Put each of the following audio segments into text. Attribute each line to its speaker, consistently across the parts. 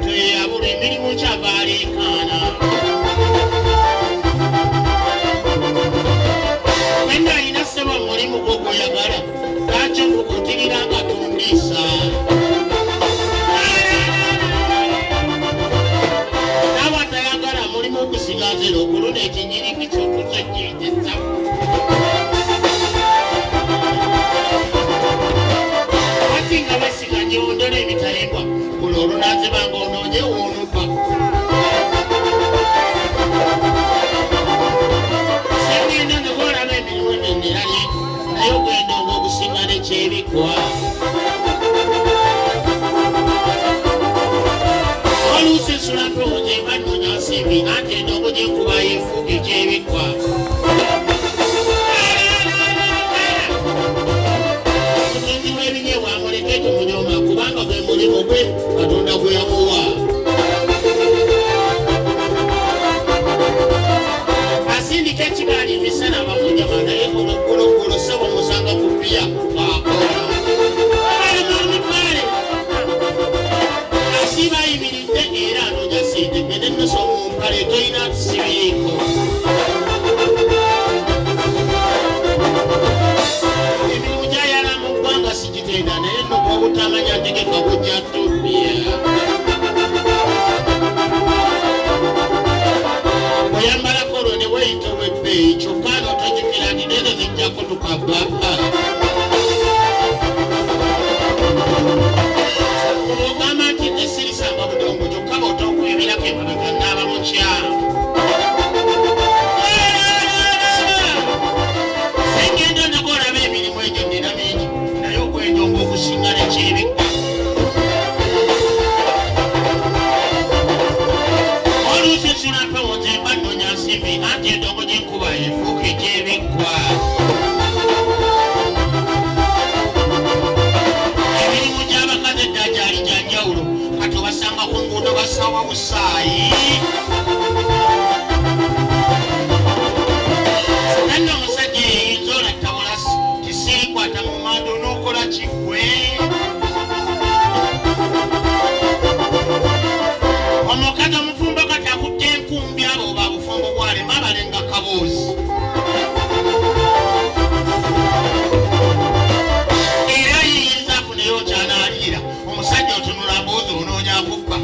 Speaker 1: toyabula emirimu kyabaleekaana wenda alina ssebo omulimu gwo gw'oyagala lwaki ofukuutirira nga tundiisa nawe atayagala mulimu okusigazira okuluna ekinyiriki ky'okukyajjinjeza ati nga basiganye ondola ebitayibwa buli olunazibanga onoonye woonuka segenda negoolaba emirimu emirali naye ogenda ng'okusinga nekyebikwa oluusi nsulampooje banoonya nsimbi anti endongo gyenkuba yeefuuka ekyebikwa omutunzi w'ebinyeebwa amuleke tumunyoma kubanga gwe mulimu gwe katonda gwe yamuwa asindika ekigaali emisana bamunyama naye oluguloggulo ssebo musanga ku bbiya akola asiba ayimiridde era anoonya sente gende nnosa omumpale tolina sibiriiko emirimu gyayala mu ggwanga sigitenda naye nnoka obutamanya ntegeka bujja tubya oyambalako olwo ne weeyita ow'ebbeeyi kyokka n'otojjukira nti nezo zijjako tukabaka ogamba nti nesirisanga budongo kyokka bw'otokwebirako emabega naaba mukyalo Ssengendo nako olaba emirimu egyo nina mingi naye ogw'endongo okusinga nekyebikka oluusi nsulampewonze mba nnoonya nsimbi anti endongo gyenkuba efuuka ekyebikwa emirimu gy'abakazi edda gyali gya njawulo kati obasanga ku nguudo basawa busaayi nanno omusajja eyinza olatta bulasi tisirikwata mu mando n'okola kigwe omukazi omufumbo kati akutte enkumbi abo oba bufumbo bwalema abalenga kaboozi era yiyinza afuneyo kyanaalira omusajja otunula mboozi onoonya akubba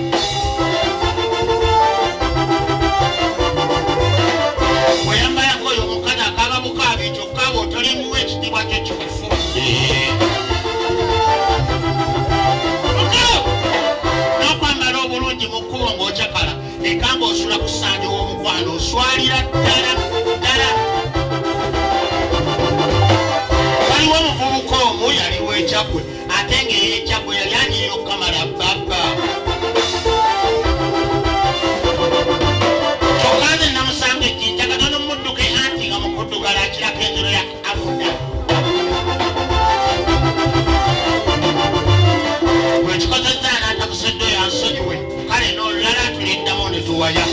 Speaker 1: bweyambayako oyo omukazi akaaba bukaabi kyokka aba otolimuwa ekitiibwa kyo kikufudde n'okwambala obulungi mu kkubo ng'okyakala eka ng'osula ku ssanja w'omukwano oswalira ddala ddala waliwo omuvubuka omu yaliwo ekyagwe ate ng'eyekyagwe yali anyirira okukamala bbabba kyokka nze namusanga ejjinjagana n'omudduke anti nga mukuddugala akirako enziro ya amuda bwekikozezza n'atabusedde yansonyiwe kale n'olulala tuliddamu ne tuwaya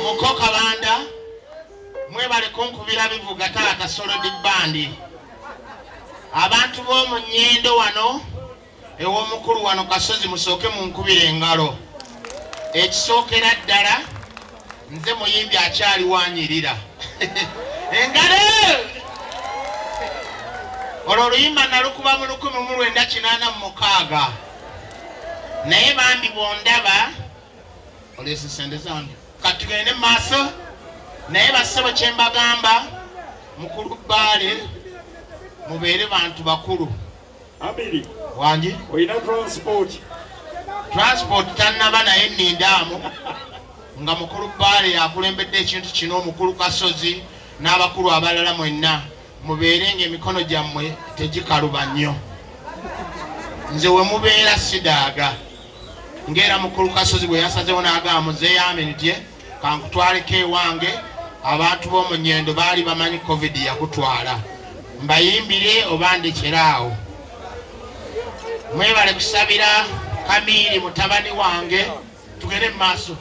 Speaker 1: mukokabanda mwebale kunkubira bivuga taata solodi bandi abantu b'omu Nnyendo wano ew'omukulu wano Kasozi musooke munkubira engalo ekisookera ddala nze muyimbi akyali wanyirira engalo olwo oluyimba nalukuba mu 1986 naye bambi bondaba oleese sente zange kati tugende mu maaso naye bassebo kye mbagamba mukulu bbaale mubeere bantu bakulu
Speaker 2: Amiri
Speaker 1: wangi
Speaker 2: oyina
Speaker 1: transport tannaba naye nnindaamu nga mukulu bbaale yakulembedde ekintu kino omukulu Kasozi n'abakulu abalala mwenna mubeere ng'emikono gyammwe tegikaluba nnyo nze we mubeera sidaaga ng'era mukulu Kasozi bwe yasazewo n'agamba muzeeyamenitye kankutwaleko ewange abantu b'omu Nnyendo baali bamanyi covid yakutwala mbayimbire oba ndekeraawo mwebale kusabira Kamiri mutabani wange tugere mu maaso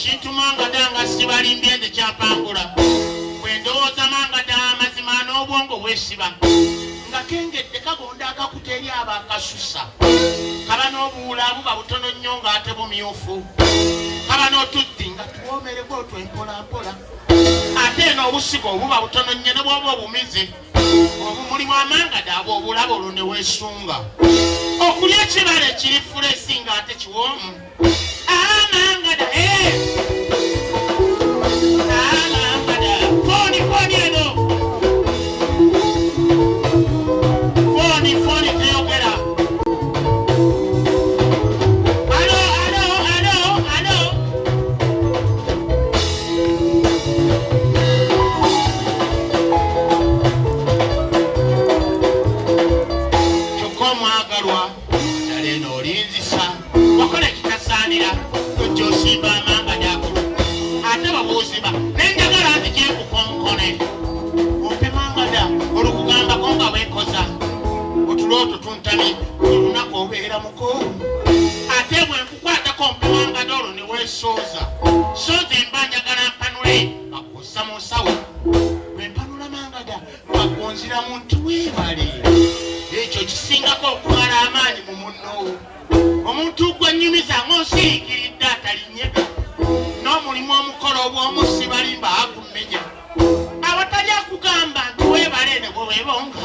Speaker 1: ekintu Mangada nga sibalimbye nze kyapangula bwe ndowooza Mangada amazima n'obwongo bwesiba nga kengedde kagonda akakuta eri abakasusa kaba n'obuwulaamu babutono nnyo ng'ate bumyufu kaba n'otuddi nga tuwoomereko otwempolampola ate n'obusigo obuba butono nnyo ne bw'oba obumize obumuli bwa Mangada aba obulaba olwo ne weesunga okulya ekibala ekiri fulesi ng'ate kiwoomu Mangada Mangada foni eno foni teyogera alo kyokka omwagalwa ddala eno olinzisa wakola ekitasaanira tojja osimba Mangada ate babuuziba nenjagala nti kyekukonkone ompe Mangada olukugambako nga bwekoza otuloto tuntami olunaku obeera muko ate bwe nkukwatako ompe Mangada olwo ne weesooza sooza emba njagala mpanule bakussa mu nsawo bwe mpanula Mangada bagonziramu nti weebale ekyo kisingako okumala amaanyi mu munno omuntu gwennyumiza ng'osiikiridde atalinyega n'omulimu omukola obw'omusi balimba akumenya awatali akugamba nti weebale ne bwe weebonga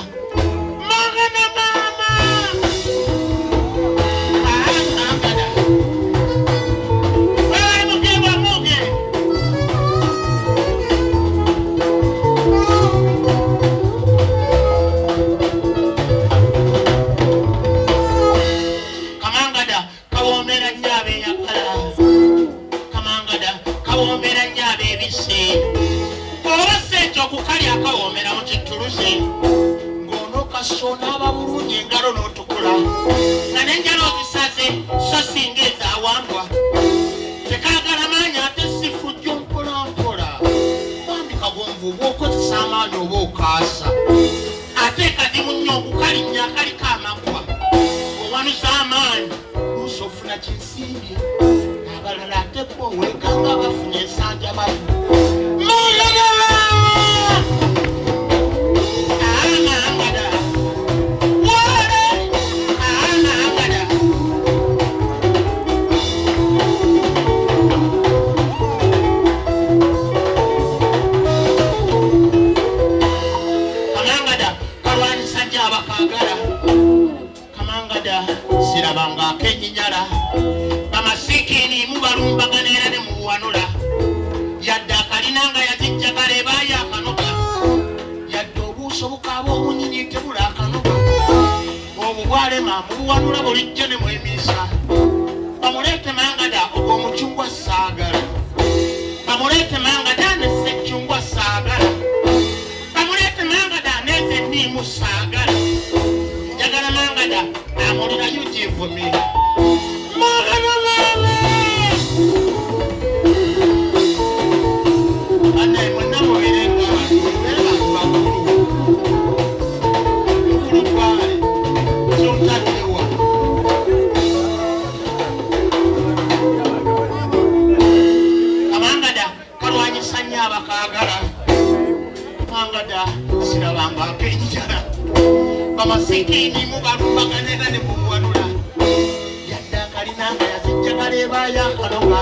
Speaker 1: Mangada maama Mangada weebale mugebwa muge Kamangada kawoomera nnyo abeeyagala Kamangada kawoomera nnyo abeebise oba si ekyo okukalya akawoomera mu kituluze ng'onookaso n'aba bulungi engalo n'otukula nga n'enjala ozisaze so singa ezaawangwa tekaagala maanyi ate si fujjo mpolampola bambi kagonvu oba okozesa amaanyi oba okaasa ate kazibu nnyo okukalinnya akaliko amagwa owanuza amaanyi luusi ofuna kinsimbye abalala ate bo weekanga bafunye ensanja bafu Mangada Kamangada kalwanyisa nnyo abakaagala Kamangada sirabanga akenyinyala bamasiikini mubalumbagana era ne mubuwanula yadde akalinanga yazijjagala ebaayo akanoga yadde obuuso bukaaba obunyinyi tebula akanoga obubwalema mubuwanula bulijjo ne mwemiisa bamuleete Mangada ogw'omucungwa saagala bamuleete Mangada ne ssekicungwa saagala bamuleete Mangada n'eze enniimu saagala njagala Mangada amulirayo gyevumira Mangada anaye mwenna mubeerenga abantu bakulu mukulubale kyontatewa Kamangada kalwanyisa nnyo abakaagala Mangada sirabanga akenjala bamasiikini mubalumbagana era ne mubuwanula yadde akalinanga yazijjagala ebaayo akaloga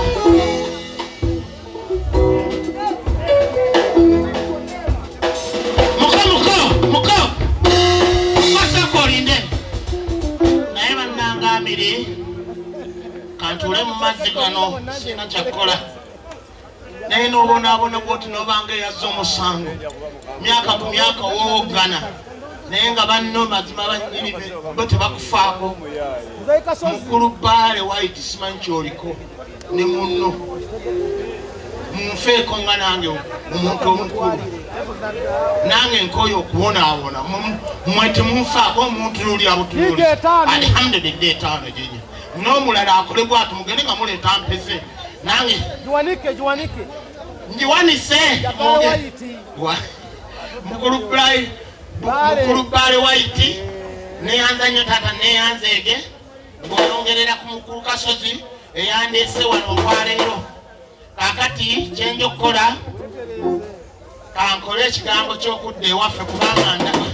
Speaker 1: muko masako olinde naye bannanga Amiri kantuule mu mazzi gano sina kyakkola naye n'obonaabona bwoti n'obanga eyazza omusango myaka ku myaka woogana naye nga banno mazima banyirive bo tebakufaako mukulu baale White simanyi kyoliko ne munno munfeeko nga nange omuntu omukulu nange nkoyo okubonaabona mmwe temunfaako omuntu luli abutunuli alhamdulillah 5 jinye n'omulala akole bwatu mugende nga muleeta mpese nange njiwanise mukulu baale White neyanza nnyo taata neyanzeege ng'oyongerera ku mukulu Kasozi eyandeese wano olwaleero kakati kyenjokola kankole ekigambo ky'okudda ewaffe kubanga ndaba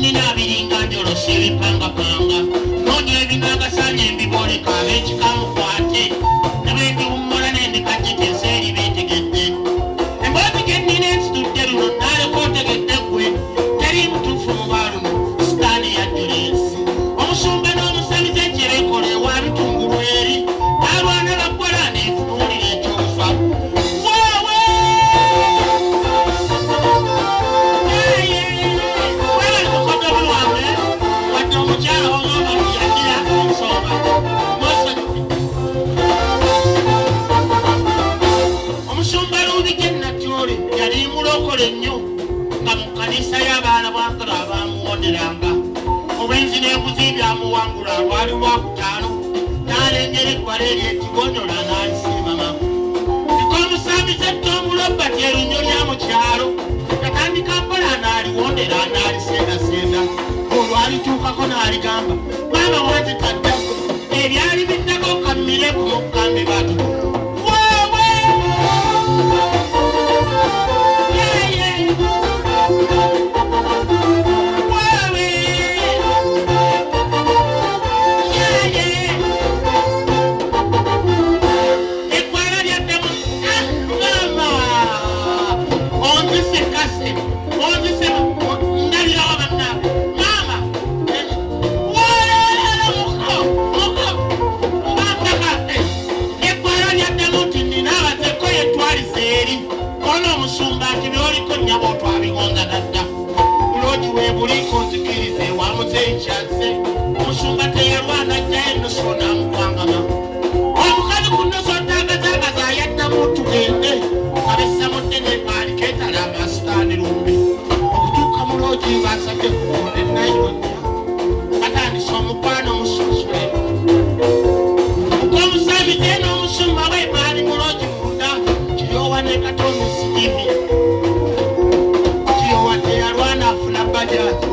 Speaker 1: nina biringa njolo sebi panga nonye ebinaga sanye mbiboleka ab'ekikamukwate nabendi ummola nendikajite enseri betegedde emboozi gennina ensitudde luno naaleka otegedde ggwe teri mutuufu mu baaluno sitaani yajjula ensi omusumba n'omusamize kyebekola ewa bitungulu eri alwana laggola neetunuulira ekyofa ennyo nga mu kkanisa y'abaana bwakala abamuwoneranga obwenzi n'enguzi byamuwangula lwali lwakutaano n'alengera eggwala ery'ekigonyola n'alisiimama iko omusamize ettomuloba tyerinnyo lya mu kyalo yatandika mpola n'aliwondera n'alisendasenda olwo alituukako n'aligamba maama wanzitadda ebyali biddako kammire ku mukkambi batu buliko nzikirize wamuzeekyase omusumba teyalwana ajja ennoso n'amukwangama omukazi ku nnoso ntagazagaza ayaddamu tugende abessamudde n'epaali keetala amasitaani lumbi okutuuka mu loogi baasabye kukonde nayiwajja batandisa omukwano omususule omusamize n'omusumba w'epaali mu loogi munda kiryowa n'ekatono sigivi kiryowa teyalwana afuna bajaji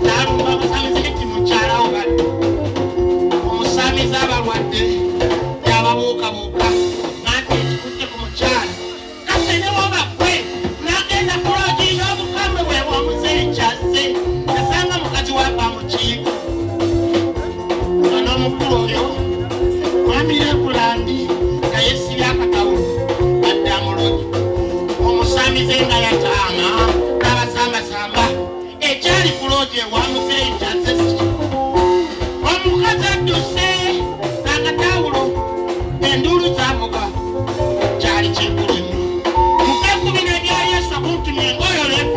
Speaker 1: nalumba omusamize eti mukyalawo badde omusamize abalwadde yababuukabuuka nanti ekikudde ku mukyala kase ne wobakwe nagenda ku loogi n'obukambe bwe bwomuzeekyazze yasanga mukazi wapa mukiiko nga n'omukulu oyo mwamire kulandi nga yesibye akatawulo adda mu loogi omusamize nga yataama n'abasambasamba ekyali ku loogi ewamuzeekyazze omukazi adduse n'akatawulo enduulu zavuga kyali kikulu nnyo mukekubina ebya yesu akuntumye ngoyo lefu